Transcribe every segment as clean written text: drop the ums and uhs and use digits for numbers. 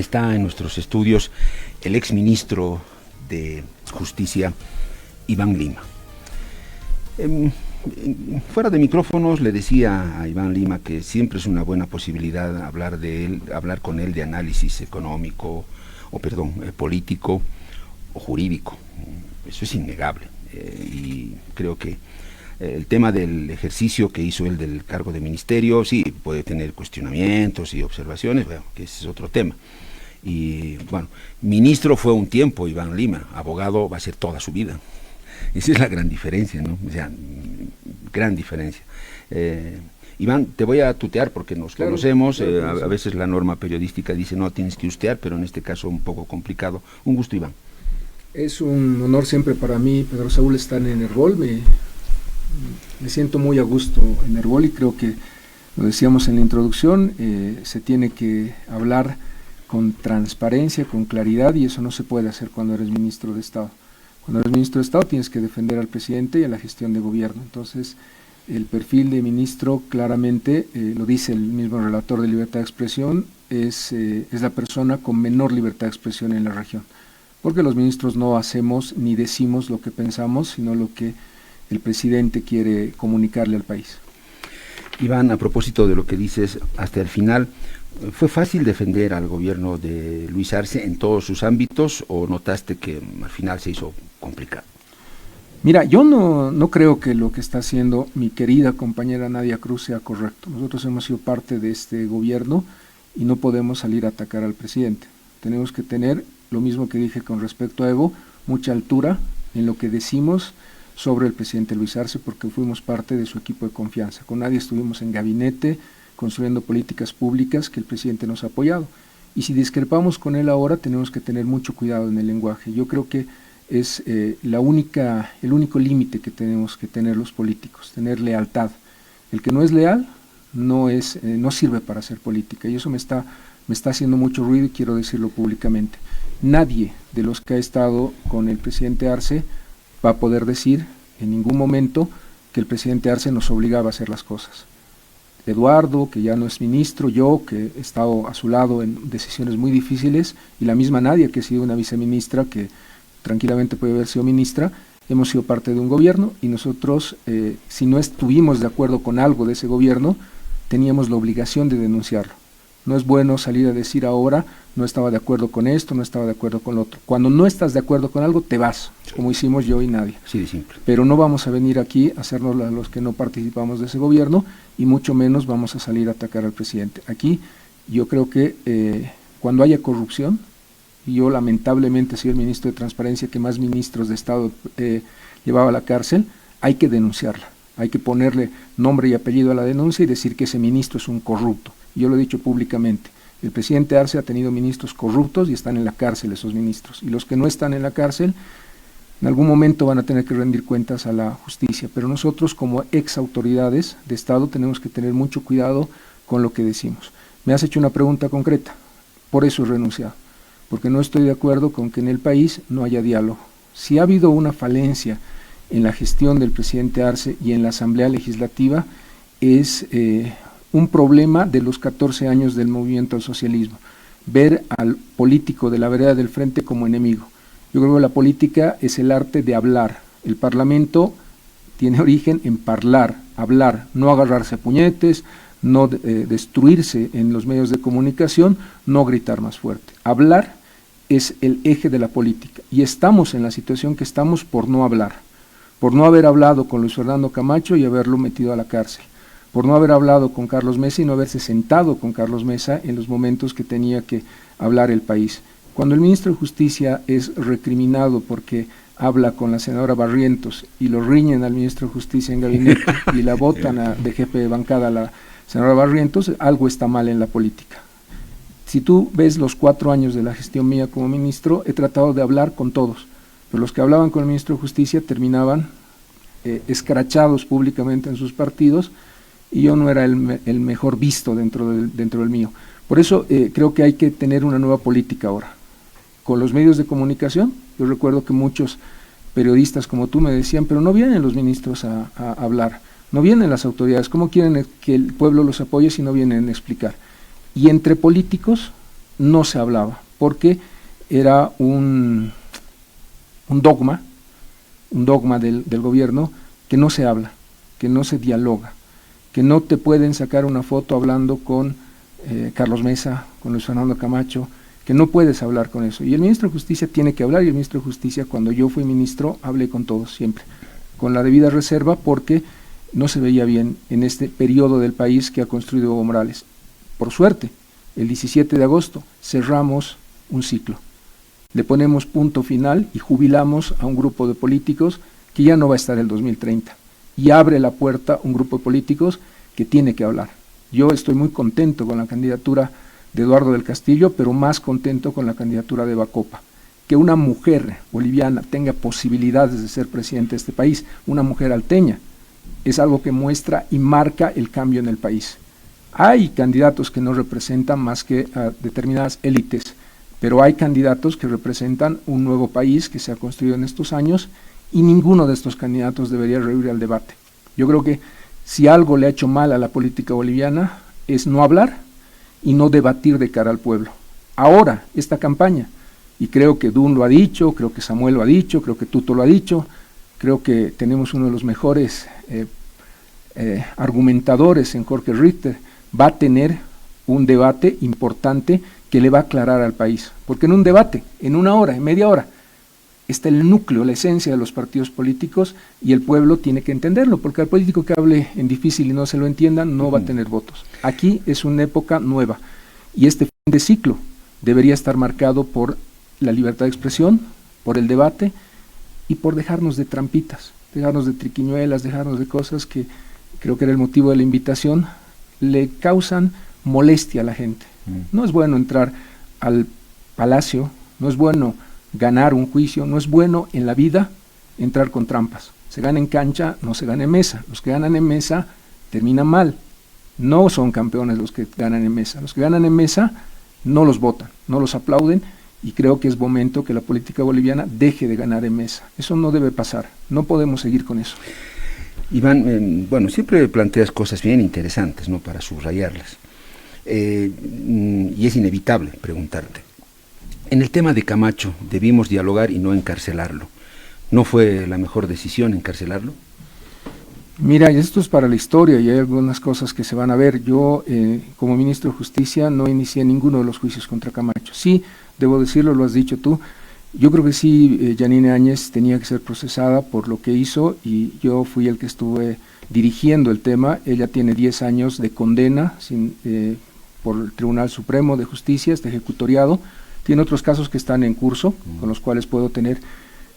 está en nuestros estudios el exministro de Justicia, Iván Lima. Fuera de micrófonos le decía a Iván Lima que siempre es una buena posibilidad hablar con él de análisis económico, político o jurídico. Eso es innegable. Y creo que el tema del ejercicio que hizo él del cargo de ministerio, sí, puede tener cuestionamientos y observaciones, bueno, que ese es otro tema. Y bueno, ministro fue un tiempo Iván Lima, abogado va a ser toda su vida. Esa es la gran diferencia, ¿no? O sea, gran diferencia. Iván, te voy a tutear porque nos conocemos, a veces la norma periodística dice no, tienes que ustear, pero en este caso un poco complicado. Un gusto, Iván. Es un honor siempre para mí, Pedro Saúl, estar en Herbol. Me siento muy a gusto en Herbol y creo que, lo decíamos en la introducción, se tiene que hablar con transparencia, con claridad, y eso no se puede hacer cuando eres ministro de Estado. Cuando eres ministro de Estado tienes que defender al presidente y a la gestión de gobierno. Entonces, el perfil de ministro claramente, lo dice el mismo relator de libertad de expresión, es la persona con menor libertad de expresión en la región. Porque los ministros no hacemos ni decimos lo que pensamos, sino lo que el presidente quiere comunicarle al país. Iván, a propósito de lo que dices hasta el final, ¿fue fácil defender al gobierno de Luis Arce en todos sus ámbitos o notaste que al final se hizo complicado? Mira, yo no creo que lo que está haciendo mi querida compañera Nadia Cruz sea correcto. Nosotros hemos sido parte de este gobierno y no podemos salir a atacar al presidente. Tenemos que tener, lo mismo que dije con respecto a Evo, mucha altura en lo que decimos sobre el presidente Luis Arce, porque fuimos parte de su equipo de confianza. Con Nadia estuvimos en gabinete, construyendo políticas públicas que el presidente nos ha apoyado. Y si discrepamos con él ahora, tenemos que tener mucho cuidado en el lenguaje. Yo creo que es el único límite que tenemos que tener los políticos, tener lealtad. El que no es leal no sirve para hacer política, y eso me está haciendo mucho ruido y quiero decirlo públicamente. Nadie de los que ha estado con el presidente Arce va a poder decir en ningún momento que el presidente Arce nos obligaba a hacer las cosas. Eduardo, que ya no es ministro, yo, que he estado a su lado en decisiones muy difíciles, y la misma Nadia, que ha sido una viceministra, que tranquilamente puede haber sido ministra, hemos sido parte de un gobierno, y nosotros, si no estuvimos de acuerdo con algo de ese gobierno, teníamos la obligación de denunciarlo. No es bueno salir a decir ahora, no estaba de acuerdo con esto, no estaba de acuerdo con lo otro. Cuando no estás de acuerdo con algo, te vas, como hicimos yo y Nadia. Sí, de simple. Pero no vamos a venir aquí a hacernos a los que no participamos de ese gobierno, y mucho menos vamos a salir a atacar al presidente. Aquí yo creo que cuando haya corrupción, y yo lamentablemente soy el ministro de Transparencia que más ministros de Estado llevaba a la cárcel, hay que denunciarla. Hay que ponerle nombre y apellido a la denuncia y decir que ese ministro es un corrupto. Yo lo he dicho públicamente. El presidente Arce ha tenido ministros corruptos y están en la cárcel esos ministros. Y los que no están en la cárcel, en algún momento van a tener que rendir cuentas a la justicia. Pero nosotros, como ex autoridades de Estado, tenemos que tener mucho cuidado con lo que decimos. Me has hecho una pregunta concreta, por eso he renunciado. Porque no estoy de acuerdo con que en el país no haya diálogo. Si ha habido una falencia en la gestión del presidente Arce y en la Asamblea Legislativa, es un problema de los 14 años del movimiento al socialismo, ver al político de la vereda del frente como enemigo. Yo creo que la política es el arte de hablar. El Parlamento tiene origen en hablar, no agarrarse a puñetes, no destruirse en los medios de comunicación, no gritar más fuerte. Hablar es el eje de la política, y estamos en la situación que estamos por no hablar, por no haber hablado con Luis Fernando Camacho y haberlo metido a la cárcel, por no haber hablado con Carlos Mesa y no haberse sentado con Carlos Mesa en los momentos que tenía que hablar el país. Cuando el ministro de Justicia es recriminado porque habla con la senadora Barrientos y lo riñen al ministro de Justicia en gabinete y la votan de jefe de bancada a la senadora Barrientos, algo está mal en la política. Si tú ves los 4 años de la gestión mía como ministro, he tratado de hablar con todos, pero los que hablaban con el ministro de Justicia terminaban escrachados públicamente en sus partidos, y yo no era el mejor visto dentro del mío. Por eso creo que hay que tener una nueva política ahora. Con los medios de comunicación, yo recuerdo que muchos periodistas como tú me decían, pero no vienen los ministros a hablar, no vienen las autoridades, ¿cómo quieren que el pueblo los apoye si no vienen a explicar? Y entre políticos no se hablaba, porque era un dogma del gobierno, que no se habla, que no se dialoga, que no te pueden sacar una foto hablando con Carlos Mesa, con Luis Fernando Camacho, que no puedes hablar con eso. Y el ministro de Justicia tiene que hablar, y el ministro de Justicia, cuando yo fui ministro, hablé con todos siempre, con la debida reserva, porque no se veía bien en este periodo del país que ha construido Evo Morales. Por suerte, el 17 de agosto cerramos un ciclo. Le ponemos punto final y jubilamos a un grupo de políticos que ya no va a estar el 2030. Y abre la puerta a un grupo de políticos que tiene que hablar. Yo estoy muy contento con la candidatura de Eduardo del Castillo, pero más contento con la candidatura de Bacopa. Que una mujer boliviana tenga posibilidades de ser presidente de este país, una mujer alteña, es algo que muestra y marca el cambio en el país. Hay candidatos que no representan más que a determinadas élites, pero hay candidatos que representan un nuevo país que se ha construido en estos años, y ninguno de estos candidatos debería rehuir al debate. Yo creo que si algo le ha hecho mal a la política boliviana es no hablar y no debatir de cara al pueblo. Ahora, esta campaña, y creo que Dun lo ha dicho, creo que Samuel lo ha dicho, creo que Tuto lo ha dicho, creo que tenemos uno de los mejores argumentadores en Jorge Richter, va a tener un debate importante que le va a aclarar al país. Porque en un debate, en una hora, en media hora, está el núcleo, la esencia de los partidos políticos, y el pueblo tiene que entenderlo, porque al político que hable en difícil y no se lo entienda no va a tener votos. Aquí es una época nueva, y este fin de ciclo debería estar marcado por la libertad de expresión, por el debate y por dejarnos de trampitas, dejarnos de triquiñuelas, dejarnos de cosas que creo que era el motivo de la invitación, le causan molestia a la gente. No es bueno entrar al palacio, no es bueno ganar un juicio, no es bueno en la vida entrar con trampas. Se gana en cancha, no se gana en mesa. Los que ganan en mesa terminan mal. No son campeones los que ganan en mesa. Los que ganan en mesa no los votan, no los aplauden, y creo que es momento que la política boliviana deje de ganar en mesa. Eso no debe pasar, no podemos seguir con eso. Iván, bueno, siempre planteas cosas bien interesantes, ¿no?, para subrayarlas. Y es inevitable preguntarte. En el tema de Camacho, debimos dialogar y no encarcelarlo. ¿No fue la mejor decisión encarcelarlo? Mira, esto es para la historia y hay algunas cosas que se van a ver. Yo, como ministro de Justicia, no inicié ninguno de los juicios contra Camacho. Sí, debo decirlo, lo has dicho tú, yo creo que sí, Yanine Áñez tenía que ser procesada por lo que hizo, y yo fui el que estuve dirigiendo el tema. Ella tiene 10 años de condena por el Tribunal Supremo de Justicia, está ejecutoriado. Tiene otros casos que están en curso, con los cuales puedo tener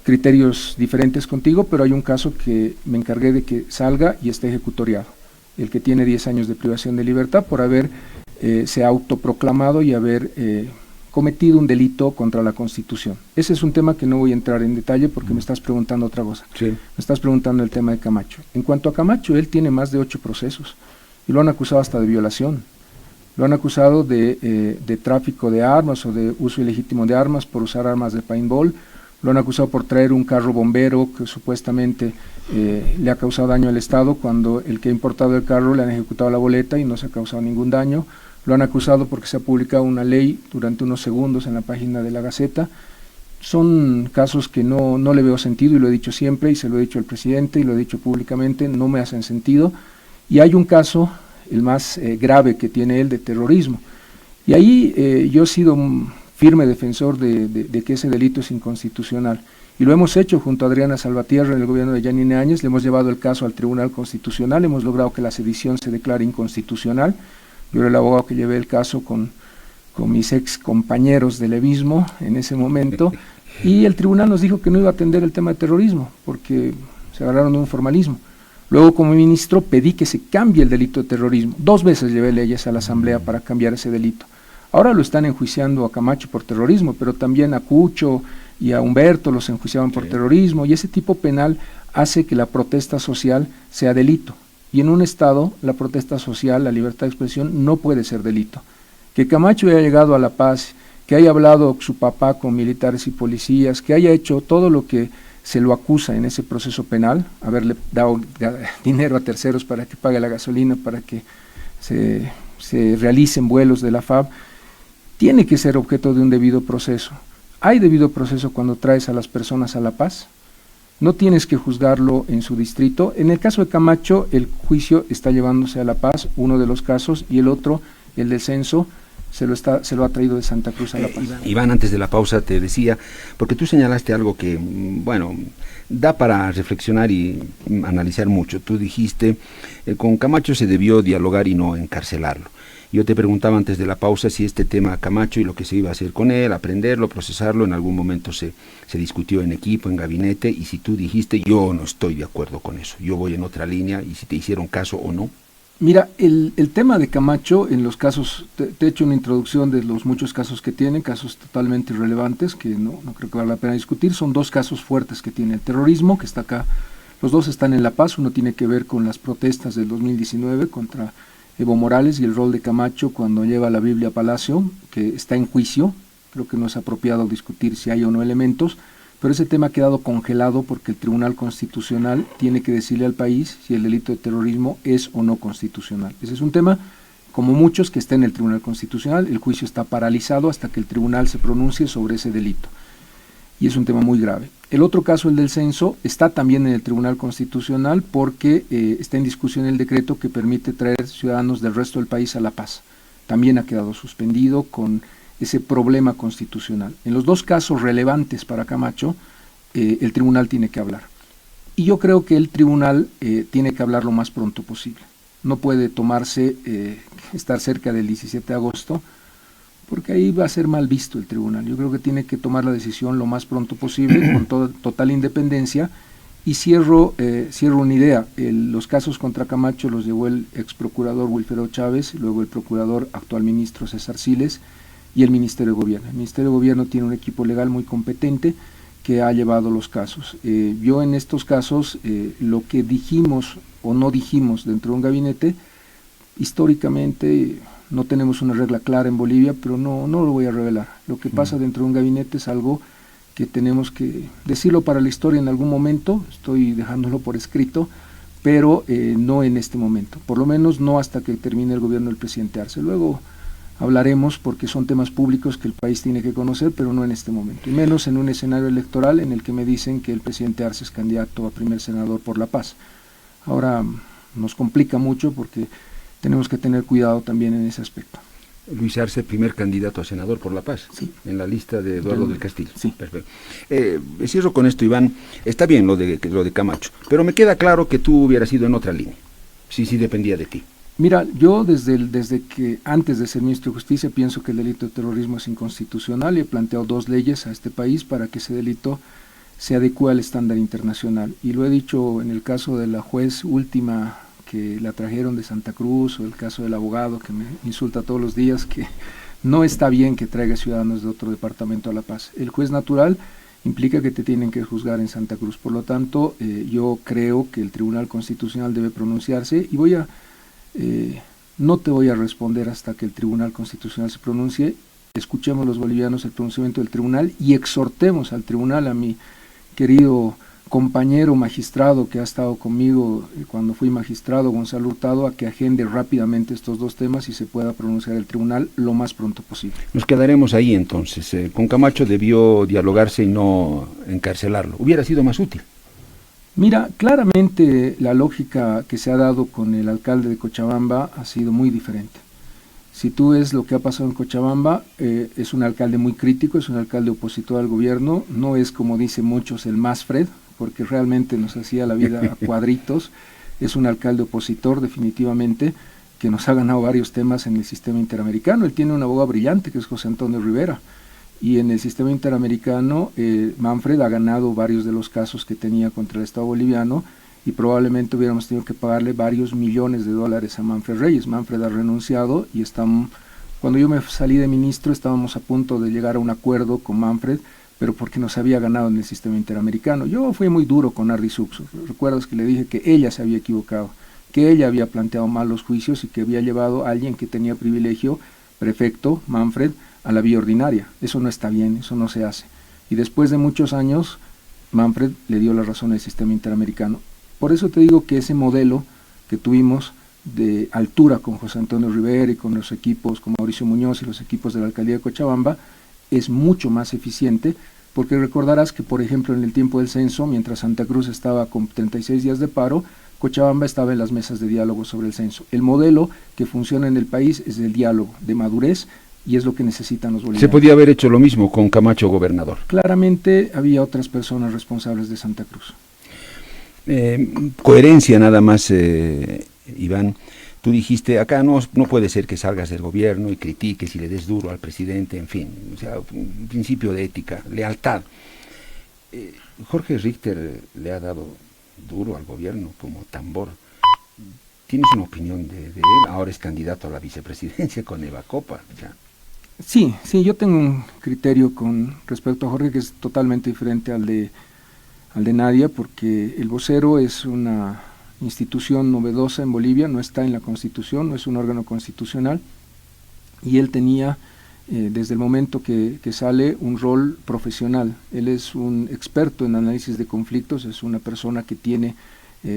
criterios diferentes contigo, pero hay un caso que me encargué de que salga y esté ejecutoriado, el que tiene 10 años de privación de libertad por haber se autoproclamado y haber cometido un delito contra la Constitución. Ese es un tema que no voy a entrar en detalle porque me estás preguntando otra cosa. Sí. Me estás preguntando el tema de Camacho. En cuanto a Camacho, él tiene más de 8 procesos y lo han acusado hasta de violación. Lo han acusado de tráfico de armas o de uso ilegítimo de armas por usar armas de paintball. Lo han acusado por traer un carro bombero que supuestamente le ha causado daño al Estado, cuando el que ha importado el carro le han ejecutado la boleta y no se ha causado ningún daño. Lo han acusado porque se ha publicado una ley durante unos segundos en la página de la Gaceta. Son casos que no le veo sentido, y lo he dicho siempre, y se lo he dicho al presidente, y lo he dicho públicamente, no me hacen sentido. Y hay un caso, el más grave que tiene él, de terrorismo. Y ahí yo he sido un firme defensor de que ese delito es inconstitucional. Y lo hemos hecho junto a Adriana Salvatierra en el gobierno de Yanine Áñez. Le hemos llevado el caso al Tribunal Constitucional, hemos logrado que la sedición se declare inconstitucional. Yo era el abogado que llevé el caso con mis ex compañeros del levismo en ese momento, y el tribunal nos dijo que no iba a atender el tema de terrorismo, porque se agarraron de un formalismo. Luego, como ministro, pedí que se cambie el delito de terrorismo. 2 veces llevé leyes a la Asamblea para cambiar ese delito. Ahora lo están enjuiciando a Camacho por terrorismo, pero también a Cucho y a Humberto los enjuiciaban por terrorismo, y ese tipo penal hace que la protesta social sea delito. Y en un Estado, la protesta social, la libertad de expresión, no puede ser delito. Que Camacho haya llegado a La Paz, que haya hablado su papá con militares y policías, que haya hecho todo lo que se lo acusa en ese proceso penal, haberle dado dinero a terceros para que pague la gasolina, para que se realicen vuelos de la FAB, tiene que ser objeto de un debido proceso. Hay debido proceso cuando traes a las personas a La Paz. No tienes que juzgarlo en su distrito. En el caso de Camacho, el juicio está llevándose a La Paz, uno de los casos, y el otro, el del censo, se lo ha traído de Santa Cruz a La Paz. Iván, antes de la pausa te decía, porque tú señalaste algo que, bueno, da para reflexionar y analizar mucho. Tú dijiste, con Camacho se debió dialogar y no encarcelarlo. Yo te preguntaba antes de la pausa si este tema Camacho y lo que se iba a hacer con él, aprenderlo, procesarlo, en algún momento se discutió en equipo, en gabinete, y si tú dijiste, yo no estoy de acuerdo con eso, yo voy en otra línea, y si te hicieron caso o no. Mira, el tema de Camacho, en los casos, te he hecho una introducción de los muchos casos que tiene, casos totalmente irrelevantes, que no creo que valga la pena discutir. Son dos casos fuertes que tiene: el terrorismo, que está acá, los dos están en La Paz. Uno tiene que ver con las protestas del 2019 contra Evo Morales, y el rol de Camacho cuando lleva la Biblia a Palacio, que está en juicio. Creo que no es apropiado discutir si hay o no elementos, pero ese tema ha quedado congelado porque el Tribunal Constitucional tiene que decirle al país si el delito de terrorismo es o no constitucional. Ese es un tema, como muchos, que está en el Tribunal Constitucional. El juicio está paralizado hasta que el tribunal se pronuncie sobre ese delito, y es un tema muy grave. El otro caso, el del censo, está también en el Tribunal Constitucional porque está en discusión el decreto que permite traer ciudadanos del resto del país a La Paz. También ha quedado suspendido con ese problema constitucional. En los dos casos relevantes para Camacho, el tribunal tiene que hablar. Y yo creo que el tribunal tiene que hablar lo más pronto posible. No puede tomarse, estar cerca del 17 de agosto, porque ahí va a ser mal visto el tribunal. Yo creo que tiene que tomar la decisión lo más pronto posible, con total independencia. Y cierro una idea. Los casos contra Camacho los llevó el ex procurador Wilfredo Chávez, luego el procurador actual ministro César Siles, y el Ministerio de Gobierno. El Ministerio de Gobierno tiene un equipo legal muy competente que ha llevado los casos. Yo en estos casos, lo que dijimos o no dijimos dentro de un gabinete, históricamente no tenemos una regla clara en Bolivia, pero no lo voy a revelar. Lo que pasa dentro de un gabinete es algo que tenemos que decirlo para la historia en algún momento. Estoy dejándolo por escrito, pero no en este momento, por lo menos no hasta que termine el gobierno del presidente Arce. Luego hablaremos, porque son temas públicos que el país tiene que conocer, pero no en este momento, y menos en un escenario electoral en el que me dicen que el presidente Arce es candidato a primer senador por La Paz. Ahora nos complica mucho porque tenemos que tener cuidado también en ese aspecto. Luis Arce, primer candidato a senador por La Paz, sí, en la lista de Eduardo del Castillo. Sí. Perfecto. Cierro con esto, Iván. Está bien lo de Camacho, pero me queda claro que tú hubieras ido en otra línea, sí dependía de ti. Mira, yo desde que antes de ser ministro de Justicia pienso que el delito de terrorismo es inconstitucional, y he planteado dos leyes a este país para que ese delito se adecue al estándar internacional. Y lo he dicho en el caso de la juez última que la trajeron de Santa Cruz, o el caso del abogado que me insulta todos los días, que no está bien que traiga ciudadanos de otro departamento a La Paz. El juez natural implica que te tienen que juzgar en Santa Cruz. Por lo tanto, yo creo que el Tribunal Constitucional debe pronunciarse, y no te voy a responder hasta que el Tribunal Constitucional se pronuncie. Escuchemos los bolivianos el pronunciamiento del tribunal y exhortemos al tribunal, a mi querido compañero magistrado que ha estado conmigo cuando fui magistrado, Gonzalo Hurtado, a que agende rápidamente estos dos temas y se pueda pronunciar el tribunal lo más pronto posible. Nos quedaremos ahí entonces. Con Camacho debió dialogarse y no encarcelarlo. Hubiera sido más útil. Mira, claramente la lógica que se ha dado con el alcalde de Cochabamba ha sido muy diferente. Si tú ves lo que ha pasado en Cochabamba, es un alcalde muy crítico, es un alcalde opositor al gobierno, no es, como dicen muchos, el Masfred, porque realmente nos hacía la vida a cuadritos. Es un alcalde opositor definitivamente, que nos ha ganado varios temas en el sistema interamericano. Él tiene un abogado brillante que es José Antonio Rivera, y en el sistema interamericano Manfred ha ganado varios de los casos que tenía contra el Estado boliviano, y probablemente hubiéramos tenido que pagarle varios millones de dólares a Manfred Reyes. Manfred ha renunciado, y cuando yo me salí de ministro estábamos a punto de llegar a un acuerdo con Manfred, pero porque nos había ganado en el sistema interamericano. Yo fui muy duro con Ardi Suxo. Recuerdas que le dije que ella se había equivocado, que ella había planteado mal los juicios y que había llevado a alguien que tenía privilegio, prefecto, Manfred, a la vía ordinaria. Eso no está bien, eso no se hace. Y después de muchos años, Manfred le dio la razón al sistema interamericano. Por eso te digo que ese modelo que tuvimos de altura con José Antonio Rivera y con los equipos, con Mauricio Muñoz y los equipos de la alcaldía de Cochabamba, es mucho más eficiente, porque recordarás que, por ejemplo, en el tiempo del censo, mientras Santa Cruz estaba con 36 días de paro, Cochabamba estaba en las mesas de diálogo sobre el censo. El modelo que funciona en el país es el diálogo, de madurez, y es lo que necesitan los bolivianos. Se podía haber hecho lo mismo con Camacho gobernador. Claramente había otras personas responsables de Santa Cruz. Coherencia nada más, Iván. Tú dijiste, acá no puede ser que salgas del gobierno y critiques y le des duro al presidente, en fin, o sea, un principio de ética, lealtad. Jorge Richter le ha dado duro al gobierno como tambor. ¿Tienes una opinión de él? Ahora es candidato a la vicepresidencia con Eva Copa. O sea. Sí, yo tengo un criterio con respecto a Jorge que es totalmente diferente al de Nadia, porque el vocero es una institución novedosa en Bolivia, no está en la Constitución, no es un órgano constitucional, y él tenía desde el momento que sale un rol profesional. Él es un experto en análisis de conflictos, es una persona que tiene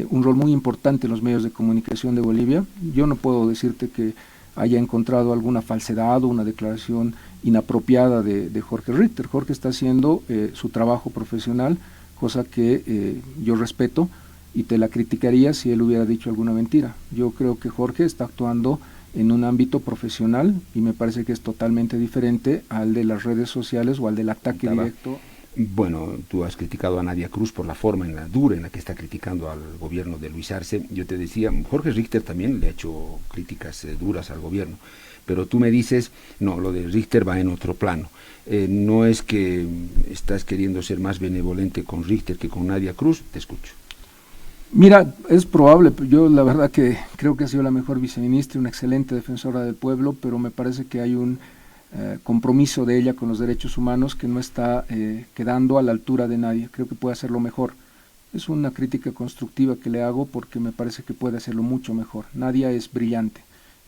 un rol muy importante en los medios de comunicación de Bolivia. Yo no puedo decirte que haya encontrado alguna falsedad o una declaración inapropiada de Jorge Richter. Jorge está haciendo su trabajo profesional, cosa que yo respeto, y te la criticaría si él hubiera dicho alguna mentira. Yo creo que Jorge está actuando en un ámbito profesional y me parece que es totalmente diferente al de las redes sociales o al del ataque directo. Bueno, tú has criticado a Nadia Cruz por la forma dura en la que está criticando al gobierno de Luis Arce. Yo te decía, Jorge Richter también le ha hecho críticas duras al gobierno, pero tú me dices, no, lo de Richter va en otro plano. No es que estás queriendo ser más benevolente con Richter que con Nadia Cruz, te escucho. Mira, es probable, yo la verdad que creo que ha sido la mejor viceministra, una excelente defensora del pueblo, pero me parece que hay un compromiso de ella con los derechos humanos que no está quedando a la altura de nadie. Creo que puede hacerlo mejor. Es una crítica constructiva que le hago porque me parece que puede hacerlo mucho mejor. Nadia es brillante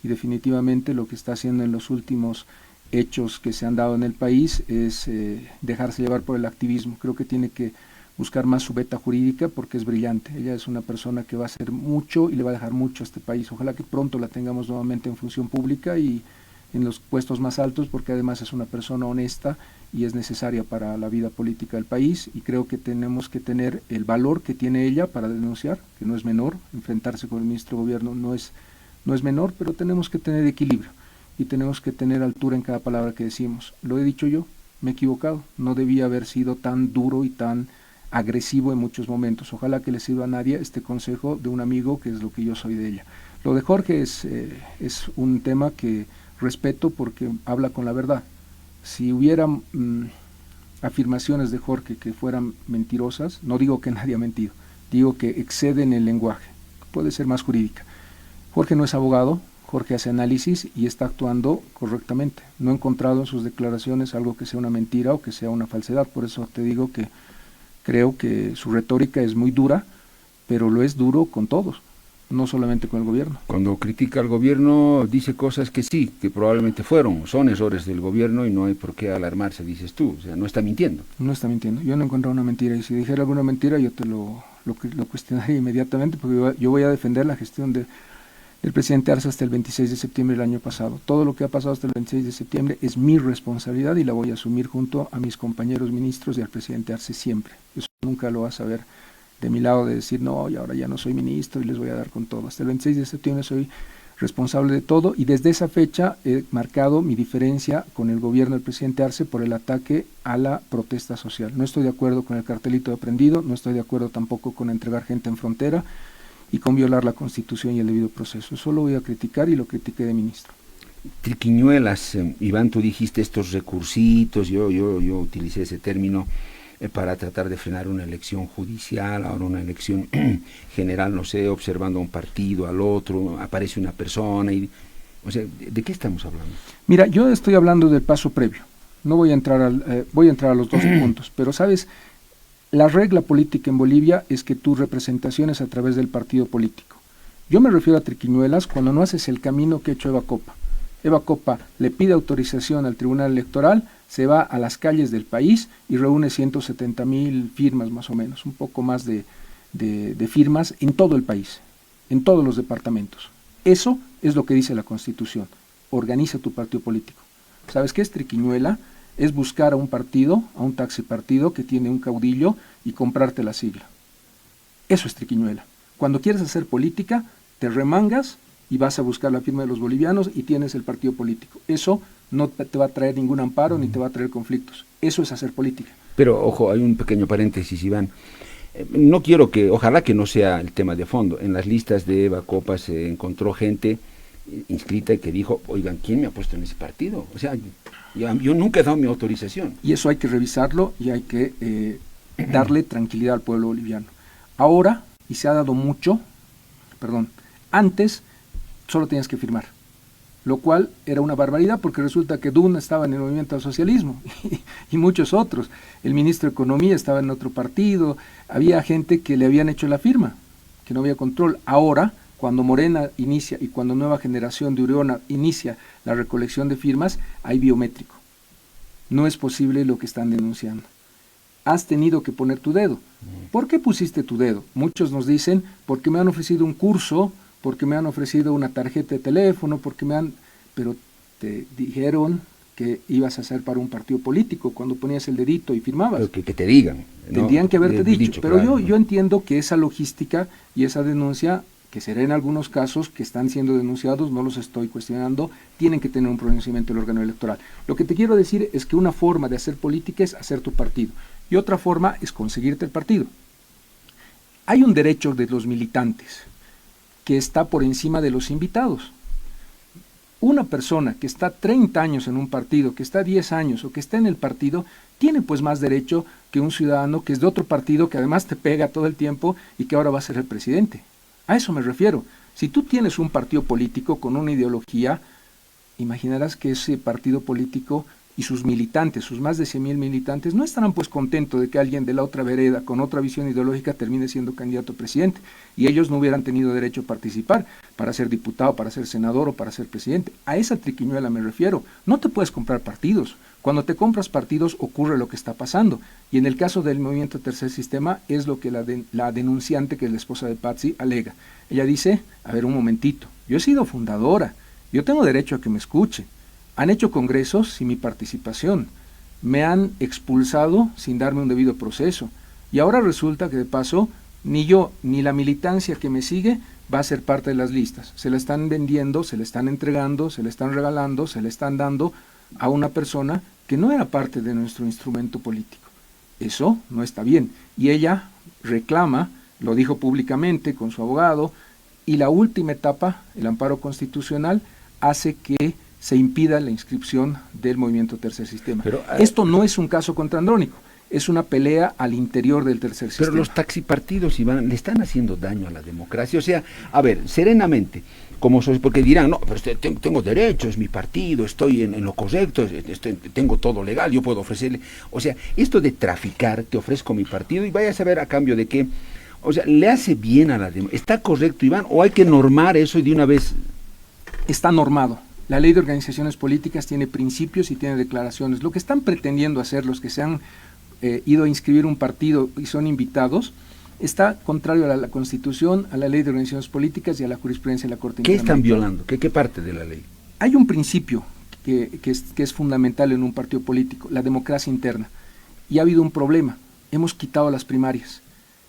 y definitivamente lo que está haciendo en los últimos hechos que se han dado en el país es dejarse llevar por el activismo. Creo que tiene que buscar más su beta jurídica porque es brillante. Ella es una persona que va a hacer mucho y le va a dejar mucho a este país. Ojalá que pronto la tengamos nuevamente en función pública y en los puestos más altos, porque además es una persona honesta y es necesaria para la vida política del país, y creo que tenemos que tener el valor que tiene ella para denunciar, que no es menor. Enfrentarse con el ministro de Gobierno no es menor, pero tenemos que tener equilibrio y tenemos que tener altura en cada palabra que decimos. Lo he dicho yo, me he equivocado, no debía haber sido tan duro y tan agresivo en muchos momentos. Ojalá que le sirva a Nadia este consejo de un amigo, que es lo que yo soy de ella. Lo de Jorge es un tema que respeto porque habla con la verdad. Si hubiera afirmaciones de Jorge que fueran mentirosas, no digo que nadie ha mentido, digo que exceden el lenguaje, puede ser más jurídica. Jorge no es abogado, Jorge hace análisis y está actuando correctamente. No he encontrado en sus declaraciones algo que sea una mentira o que sea una falsedad, por eso te digo que creo que su retórica es muy dura, pero lo es duro con todos, no solamente con el gobierno. Cuando critica al gobierno dice cosas que sí, que probablemente son errores del gobierno y no hay por qué alarmarse, dices tú, o sea, no está mintiendo. No está mintiendo, yo no he encontrado una mentira, y si dijera alguna mentira yo te lo cuestionaría inmediatamente, porque yo voy a defender la gestión del presidente Arce hasta el 26 de septiembre del año pasado. Todo lo que ha pasado hasta el 26 de septiembre es mi responsabilidad y la voy a asumir junto a mis compañeros ministros y al presidente Arce siempre. Eso nunca lo vas a ver de mi lado de decir, no, y ahora ya no soy ministro y les voy a dar con todo. Hasta el 26 de septiembre soy responsable de todo y desde esa fecha he marcado mi diferencia con el gobierno del presidente Arce por el ataque a la protesta social. No estoy de acuerdo con el cartelito de prendido, no estoy de acuerdo tampoco con entregar gente en frontera y con violar la Constitución y el debido proceso. Eso lo voy a criticar y lo critiqué de ministro. Triquiñuelas, Iván, tú dijiste estos recursitos, yo utilicé ese término para tratar de frenar una elección judicial, ahora una elección general, no sé, observando a un partido, al otro, aparece una persona, o sea, ¿de qué estamos hablando? Mira, yo estoy hablando del paso previo, no voy a entrar voy a entrar a los dos puntos, pero sabes, la regla política en Bolivia es que tu representación es a través del partido político. Yo me refiero a triquiñuelas cuando no haces el camino que ha hecho Eva Copa. Eva Copa le pide autorización al Tribunal Electoral, se va a las calles del país y reúne 170,000 firmas más o menos, un poco más de firmas en todo el país, en todos los departamentos. Eso es lo que dice la Constitución. Organiza tu partido político. ¿Sabes qué es triquiñuela? Es buscar a un partido, a un taxipartido que tiene un caudillo y comprarte la sigla. Eso es triquiñuela. Cuando quieres hacer política, te remangas y vas a buscar la firma de los bolivianos y tienes el partido político. Eso no te va a traer ningún amparo ni te va a traer conflictos. Eso es hacer política. Pero, ojo, hay un pequeño paréntesis, Iván. No quiero que, ojalá que no sea el tema de fondo. En las listas de Eva Copa se encontró gente inscrita y que dijo, oigan, ¿quién me ha puesto en ese partido? O sea, yo nunca he dado mi autorización. Y eso hay que revisarlo y hay que darle tranquilidad al pueblo boliviano. Ahora, y se ha dado mucho, antes solo tenías que firmar, lo cual era una barbaridad porque resulta que Duna estaba en el movimiento al socialismo y muchos otros. El ministro de Economía estaba en otro partido, había gente que le habían hecho la firma, que no había control. Ahora, cuando Morena inicia y cuando Nueva Generación de Uriona inicia la recolección de firmas, hay biométrico. No es posible lo que están denunciando. Has tenido que poner tu dedo. ¿Por qué pusiste tu dedo? Muchos nos dicen, porque me han ofrecido un curso, porque me han ofrecido una tarjeta de teléfono, pero te dijeron que ibas a hacer para un partido político cuando ponías el dedito y firmabas. Pero que te digan. Tendrían que haberte dicho. Pero claro, yo entiendo que esa logística y esa denuncia, que será en algunos casos que están siendo denunciados, no los estoy cuestionando, tienen que tener un pronunciamiento del órgano electoral. Lo que te quiero decir es que una forma de hacer política es hacer tu partido y otra forma es conseguirte el partido. Hay un derecho de los militantes que está por encima de los invitados. Una persona que está 30 años en un partido, que está 10 años o que está en el partido, tiene pues más derecho que un ciudadano que es de otro partido, que además te pega todo el tiempo y que ahora va a ser el presidente. A eso me refiero. Si tú tienes un partido político con una ideología, imaginarás que ese partido político y sus militantes, sus más de 100,000 militantes, no estarán pues contentos de que alguien de la otra vereda, con otra visión ideológica, termine siendo candidato a presidente, y ellos no hubieran tenido derecho a participar para ser diputado, para ser senador o para ser presidente. A esa triquiñuela me refiero. No te puedes comprar partidos. Cuando te compras partidos ocurre lo que está pasando, y en el caso del movimiento Tercer Sistema es lo que la denunciante, que es la esposa de Patsy, alega. Ella dice, a ver un momentito, yo he sido fundadora, yo tengo derecho a que me escuche. Han hecho congresos sin mi participación, me han expulsado sin darme un debido proceso, y ahora resulta que de paso ni yo ni la militancia que me sigue va a ser parte de las listas. Se la están vendiendo, se la están entregando, se la están regalando, se la están dando a una persona que no era parte de nuestro instrumento político. Eso no está bien. Y ella reclama, lo dijo públicamente con su abogado, y la última etapa, el amparo constitucional, hace que se impida la inscripción del movimiento Tercer Sistema. Pero, esto no es un caso contra Andrónico, es una pelea al interior del Tercer Sistema. Pero los taxipartidos, Iván, le están haciendo daño a la democracia. O sea, a ver, serenamente, como porque dirán, no, pero tengo derecho, es mi partido, estoy en lo correcto, tengo todo legal, yo puedo ofrecerle. O sea, esto de traficar, te ofrezco mi partido y vaya a saber a cambio de qué. O sea, ¿le hace bien a la democracia? ¿Está correcto, Iván? ¿O hay que normar eso y de una vez? Está normado. La ley de organizaciones políticas tiene principios y tiene declaraciones. Lo que están pretendiendo hacer los que se han ido a inscribir un partido y son invitados, está contrario a la Constitución, a la ley de organizaciones políticas y a la jurisprudencia de la Corte Interamericana. ¿Qué están violando? ¿Qué parte de la ley? Hay un principio que es fundamental en un partido político, la democracia interna. Y ha habido un problema. Hemos quitado las primarias.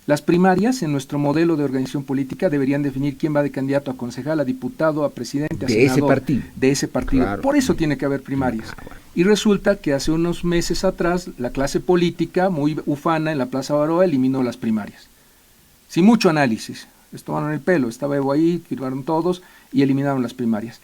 Las primarias en nuestro modelo de organización política deberían definir quién va de candidato a concejal, a diputado, a presidente, a senador. Ese partido. De ese partido. Claro. Por eso tiene que haber primarias. Bueno. Y resulta que hace unos meses atrás la clase política, muy ufana en la Plaza Baroa, eliminó las primarias. Sin mucho análisis. Les tomaron el pelo. Estaba Evo ahí, firmaron todos y eliminaron las primarias.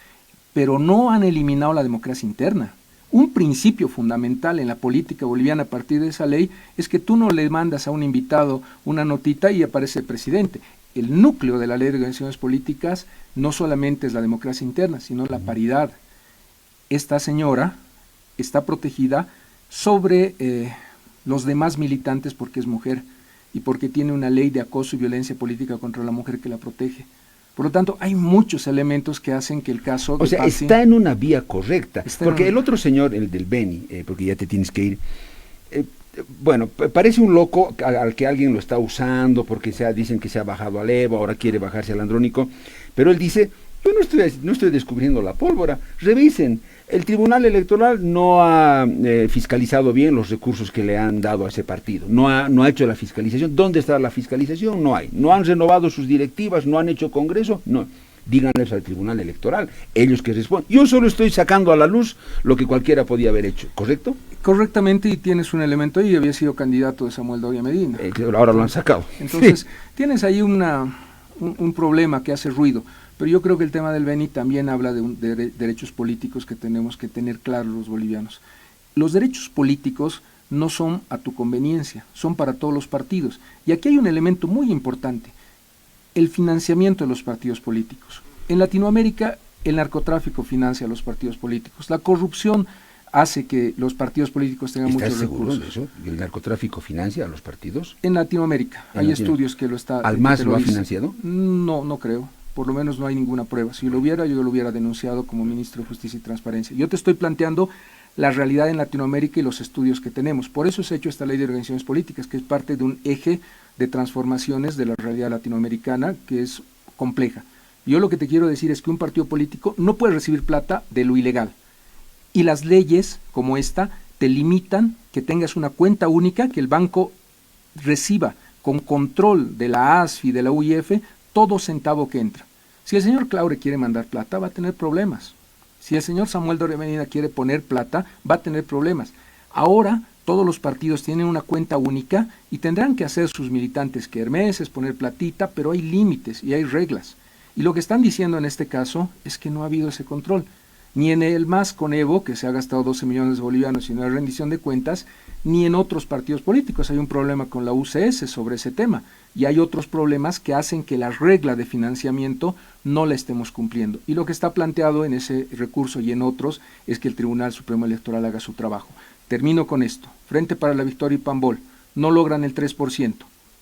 Pero no han eliminado la democracia interna. Un principio fundamental en la política boliviana a partir de esa ley es que tú no le mandas a un invitado una notita y aparece el presidente. El núcleo de la ley de organizaciones políticas no solamente es la democracia interna, sino la paridad. Esta señora está protegida sobre los demás militantes porque es mujer y porque tiene una ley de acoso y violencia política contra la mujer que la protege. Por lo tanto, hay muchos elementos que hacen que el caso... O sea, está en una vía correcta. Porque el otro señor, el del Beni, porque ya te tienes que ir, bueno, parece un loco al que alguien lo está usando porque dicen que se ha bajado al Evo, ahora quiere bajarse al Andrónico, pero él dice, Yo no estoy descubriendo la pólvora. Revisen, el Tribunal Electoral no ha fiscalizado bien los recursos que le han dado a ese partido. No ha hecho la fiscalización. ¿Dónde está la fiscalización? No hay. No han renovado sus directivas, no han hecho congreso. No. Díganles al Tribunal Electoral, ellos que responden. Yo solo estoy sacando a la luz lo que cualquiera podía haber hecho, ¿correcto? Correctamente, y tienes un elemento ahí, había sido candidato de Samuel Doria Medina. Ahora lo han sacado. Entonces, sí. Tienes ahí un problema que hace ruido, pero yo creo que el tema del Beni también habla de derechos políticos que tenemos que tener claros los bolivianos. Los derechos políticos no son a tu conveniencia, son para todos los partidos. Y aquí hay un elemento muy importante, el financiamiento de los partidos políticos. En Latinoamérica, el narcotráfico financia a los partidos políticos. La corrupción hace que los partidos políticos tengan muchos recursos. ¿Estás seguro de eso? ¿El narcotráfico financia a los partidos? En Latinoamérica. Hay estudios que lo está... ¿Al MAS lo ha financiado? No creo. Por lo menos no hay ninguna prueba. Si lo hubiera, yo lo hubiera denunciado como ministro de Justicia y Transparencia. Yo te estoy planteando la realidad en Latinoamérica y los estudios que tenemos. Por eso se ha hecho esta ley de organizaciones políticas, que es parte de un eje de transformaciones de la realidad latinoamericana, que es compleja. Yo lo que te quiero decir es que un partido político no puede recibir plata de lo ilegal. Y las leyes como esta te limitan que tengas una cuenta única, que el banco reciba con control de la ASFI, de la UIF, todo centavo que entra. Si el señor Claure quiere mandar plata, va a tener problemas. Si el señor Samuel Doria Medina quiere poner plata, va a tener problemas. Ahora todos los partidos tienen una cuenta única y tendrán que hacer sus militantes kermeses, poner platita, pero hay límites y hay reglas. Y lo que están diciendo en este caso es que no ha habido ese control. Ni en el MAS con Evo, que se ha gastado 12 millones de bolivianos y no hay rendición de cuentas, ni en otros partidos políticos. Hay un problema con la UCS sobre ese tema. Y hay otros problemas que hacen que la regla de financiamiento no la estemos cumpliendo. Y lo que está planteado en ese recurso y en otros es que el Tribunal Supremo Electoral haga su trabajo. Termino con esto. Frente para la Victoria y Pambol no logran el 3%,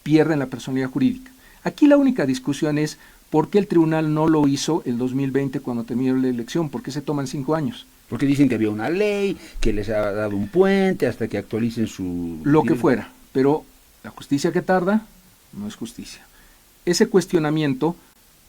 pierden la personalidad jurídica. Aquí la única discusión es por qué el tribunal no lo hizo el 2020 cuando terminó la elección, por qué se toman 5 años. Porque dicen que había una ley, que les ha dado un puente hasta que actualicen su... Lo que fuera, pero la justicia que tarda no es justicia. Ese cuestionamiento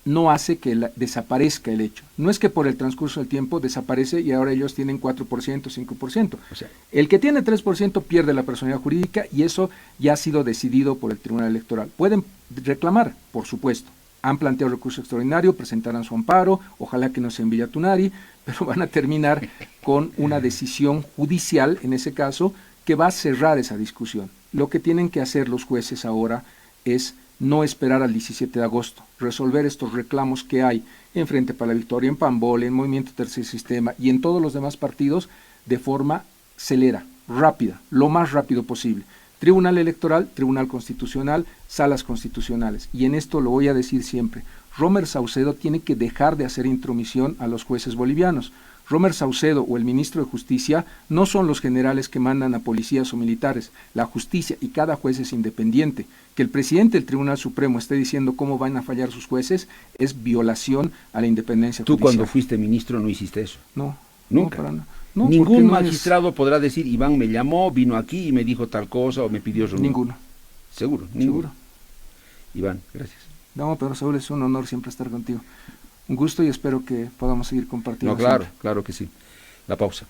no hace que desaparezca el hecho. No es que por el transcurso del tiempo desaparece y ahora ellos tienen 4%, 5%. O sea, el que tiene 3% pierde la personalidad jurídica y eso ya ha sido decidido por el Tribunal Electoral. Pueden reclamar, por supuesto. Han planteado recurso extraordinario, presentarán su amparo, ojalá que no sea en Villa Tunari, pero van a terminar con una decisión judicial, en ese caso, que va a cerrar esa discusión. Lo que tienen que hacer los jueces ahora es no esperar al 17 de agosto, resolver estos reclamos que hay en Frente para la Victoria, en Pambol, en Movimiento Tercer Sistema y en todos los demás partidos de forma celera, rápida, lo más rápido posible. Tribunal Electoral, Tribunal Constitucional, salas constitucionales. Y en esto lo voy a decir siempre, Romer Saucedo tiene que dejar de hacer intromisión a los jueces bolivianos. Romer Saucedo o el ministro de Justicia no son los generales que mandan a policías o militares. La justicia y cada juez es independiente. Que el presidente del Tribunal Supremo esté diciendo cómo van a fallar sus jueces es violación a la independencia judicial. ¿Tú cuando fuiste ministro no hiciste eso? No. Nunca. No, para nada. No, ningún magistrado podrá decir, Iván me llamó, vino aquí y me dijo tal cosa o me pidió reunión. Ninguno. ¿Seguro? Ninguno. Iván, gracias. No, Pedro Saúl, es un honor siempre estar contigo. Un gusto y espero que podamos seguir compartiendo. No, claro, claro que sí. La pausa.